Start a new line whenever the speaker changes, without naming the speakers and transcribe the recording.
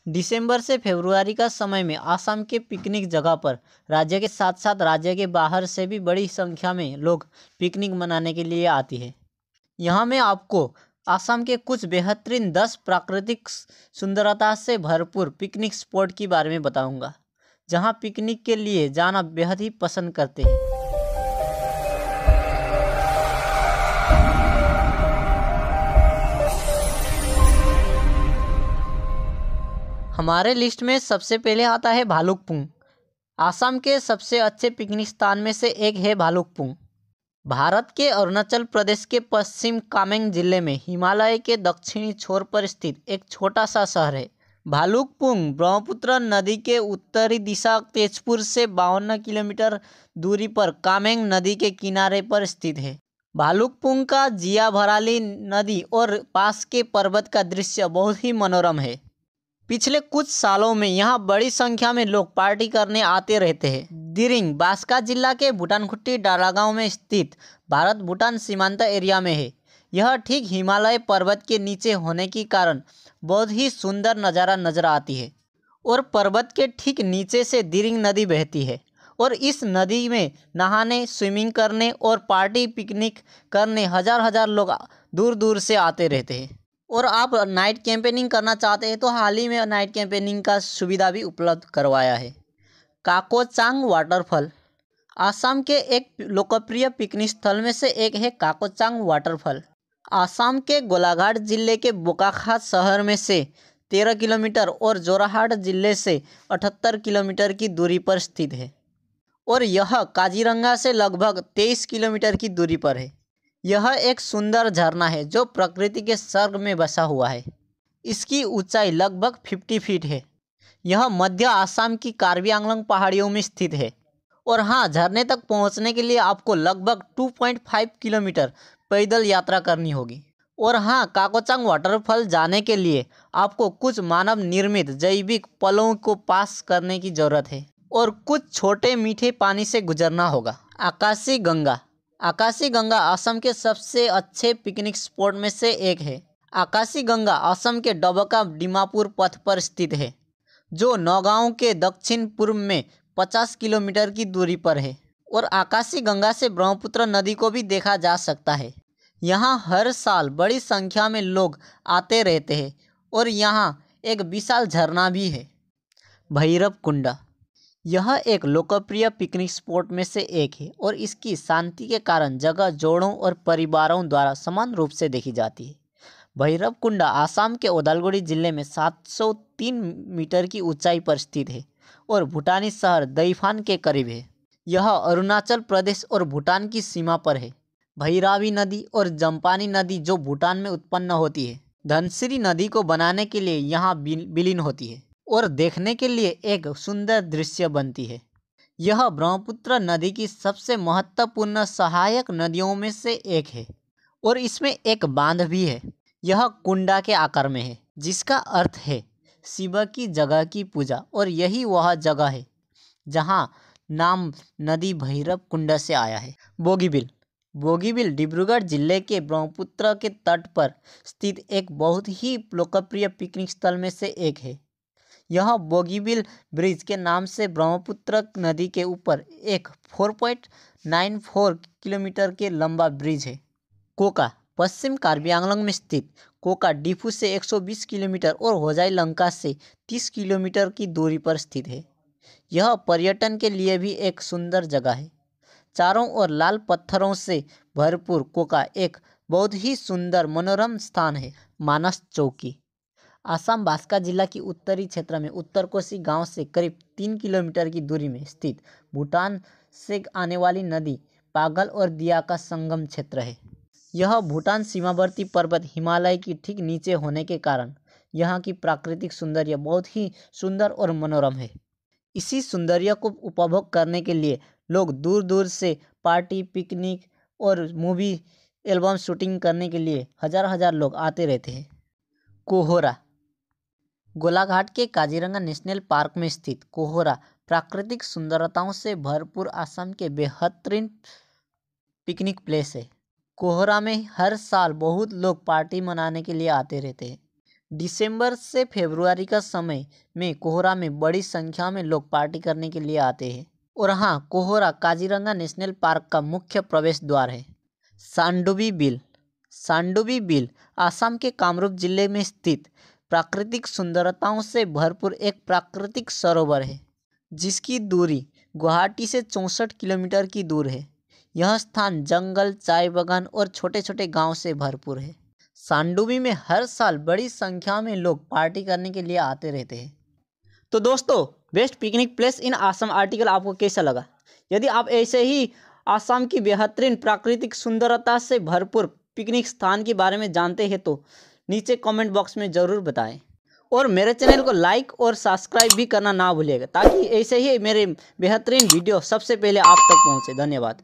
दिसंबर से फरवरी का समय में आसाम के पिकनिक जगह पर राज्य के साथ साथ राज्य के बाहर से भी बड़ी संख्या में लोग पिकनिक मनाने के लिए आती है। यहाँ मैं आपको आसाम के कुछ बेहतरीन 10 प्राकृतिक सुंदरता से भरपूर पिकनिक स्पॉट के बारे में बताऊंगा, जहाँ पिकनिक के लिए जाना बेहद ही पसंद करते हैं। हमारे लिस्ट में सबसे पहले आता है भालुकपुंग। आसाम के सबसे अच्छे पिकनिक स्थान में से एक है भालुकपुंग। भारत के अरुणाचल प्रदेश के पश्चिम कामेंग जिले में हिमालय के दक्षिणी छोर पर स्थित एक छोटा सा शहर है। भालुकपुंग ब्रह्मपुत्र नदी के उत्तरी दिशा तेजपुर से 52 किलोमीटर दूरी पर कामेंग नदी के किनारे पर स्थित है। भालुकपुंग का जिया भराली नदी और पास के पर्वत का दृश्य बहुत ही मनोरम है। पिछले कुछ सालों में यहाँ बड़ी संख्या में लोग पार्टी करने आते रहते हैं। दिरिंग बास्का जिला के भूटानखुट्टी डाला में स्थित भारत भूटान सीमांत एरिया में है। यह ठीक हिमालय पर्वत के नीचे होने के कारण बहुत ही सुंदर नज़ारा नजर आती है और पर्वत के ठीक नीचे से दिरिंग नदी बहती है और इस नदी में नहाने, स्विमिंग करने और पार्टी पिकनिक करने हजार लोग दूर दूर से आते रहते हैं। और आप नाइट कैंपेनिंग करना चाहते हैं तो हाल ही में नाइट कैंपेनिंग का सुविधा भी उपलब्ध करवाया है। काकोचांग वाटरफॉल आसाम के एक लोकप्रिय पिकनिक स्थल में से एक है काकोचांग वाटरफॉल। आसाम के गोलाघाट जिले के बोकाखात शहर में से 13 किलोमीटर और जोरहाट जिले से 78 किलोमीटर की दूरी पर स्थित है और यह काजीरंगा से लगभग 23 किलोमीटर की दूरी पर है। यह एक सुंदर झरना है जो प्रकृति के स्वर्ग में बसा हुआ है। इसकी ऊंचाई लगभग 50 फीट है। यह मध्य आसाम की कार्बी आंगलोंग पहाड़ियों में स्थित है और हाँ, झरने तक पहुंचने के लिए आपको लगभग 2.5 किलोमीटर पैदल यात्रा करनी होगी। और हाँ, काकोचांग वाटरफॉल जाने के लिए आपको कुछ मानव निर्मित जैविक पलों को पास करने की ज़रूरत है और कुछ छोटे मीठे पानी से गुजरना होगा। आकाशी गंगा असम के सबसे अच्छे पिकनिक स्पॉट में से एक है। आकाशी गंगा असम के डबका डिमापुर पथ पर स्थित है जो नौगांव के दक्षिण पूर्व में 50 किलोमीटर की दूरी पर है और आकाशी गंगा से ब्रह्मपुत्र नदी को भी देखा जा सकता है। यहाँ हर साल बड़ी संख्या में लोग आते रहते हैं और यहाँ एक विशाल झरना भी है। भैरवकुंड यह एक लोकप्रिय पिकनिक स्पॉट में से एक है और इसकी शांति के कारण जगह जोड़ों और परिवारों द्वारा समान रूप से देखी जाती है। भैरवकुंड आसाम के उदालगुड़ी जिले में 703 मीटर की ऊंचाई पर स्थित है और भूटानी शहर दैफान के करीब है। यह अरुणाचल प्रदेश और भूटान की सीमा पर है। भैरावी नदी और जम्पानी नदी जो भूटान में उत्पन्न होती है, धनसिरी नदी को बनाने के लिए यहाँ विलीन होती है और देखने के लिए एक सुंदर दृश्य बनती है। यह ब्रह्मपुत्र नदी की सबसे महत्वपूर्ण सहायक नदियों में से एक है और इसमें एक बांध भी है। यह कुंडा के आकार में है जिसका अर्थ है शिव की जगह की पूजा और यही वह जगह है जहाँ नाम नदी भैरव कुंड से आया है। बोगीबिल डिब्रूगढ़ जिले के ब्रह्मपुत्र के तट पर स्थित एक बहुत ही लोकप्रिय पिकनिक स्थल में से एक है। यह बोगीबिल ब्रिज के नाम से ब्रह्मपुत्र नदी के ऊपर एक 4.94 किलोमीटर के लंबा ब्रिज है। कोका पश्चिम कार्बी आंगलोंग में स्थित कोका डिफू से 120 किलोमीटर और होजाई लंका से 30 किलोमीटर की दूरी पर स्थित है। यह पर्यटन के लिए भी एक सुंदर जगह है। चारों ओर लाल पत्थरों से भरपूर कोका एक बहुत ही सुंदर मनोरम स्थान है। मानस चौकी आसाम बास्का जिला की उत्तरी क्षेत्र में उत्तर कोसी गांव से करीब 3 किलोमीटर की दूरी में स्थित भूटान से आने वाली नदी पागल और दिया का संगम क्षेत्र है। यह भूटान सीमावर्ती पर्वत हिमालय की ठीक नीचे होने के कारण यहाँ की प्राकृतिक सौंदर्य बहुत ही सुंदर और मनोरम है। इसी सौंदर्य को उपभोग करने के लिए लोग दूर दूर से पार्टी, पिकनिक और मूवी एल्बम शूटिंग करने के लिए हजार लोग आते रहते हैं। कोहोरा गोलाघाट के काजीरंगा नेशनल पार्क में स्थित कोहोरा प्राकृतिक सुंदरताओं से भरपूर असम के बेहतरीन पिकनिक प्लेस है। कोहोरा में हर साल बहुत लोग पार्टी मनाने के लिए आते रहते हैं। दिसंबर से फरवरी का समय में कोहरा में बड़ी संख्या में लोग पार्टी करने के लिए आते हैं। और हाँ, कोहरा काजीरंगा नेशनल पार्क का मुख्य प्रवेश द्वार है। सानडुबी बिल। सानडुबी बिल आसाम के कामरूप जिले में स्थित प्राकृतिक सुंदरताओं से भरपूर एक प्राकृतिक सरोवर है, जिसकी दूरी गुवाहाटी से 64 किलोमीटर की दूर है। यह स्थान जंगल, चाय बागान और छोटे छोटे गांव से भरपूर है। सानडुबी में हर साल बड़ी संख्या में लोग पार्टी करने के लिए आते रहते हैं। तो दोस्तों, best picnic place in Assam article आपको कैसा लगा? यदि आप ऐसे ही आसाम की बेहतरीन प्राकृतिक सुंदरता से भरपूर पिकनिक स्थान के बारे में जानते हैं तो नीचे कमेंट बॉक्स में ज़रूर बताएं। और मेरे चैनल को लाइक और सब्सक्राइब भी करना ना भूलिएगा, ताकि ऐसे ही मेरे बेहतरीन वीडियो सबसे पहले आप तक पहुंचे। धन्यवाद।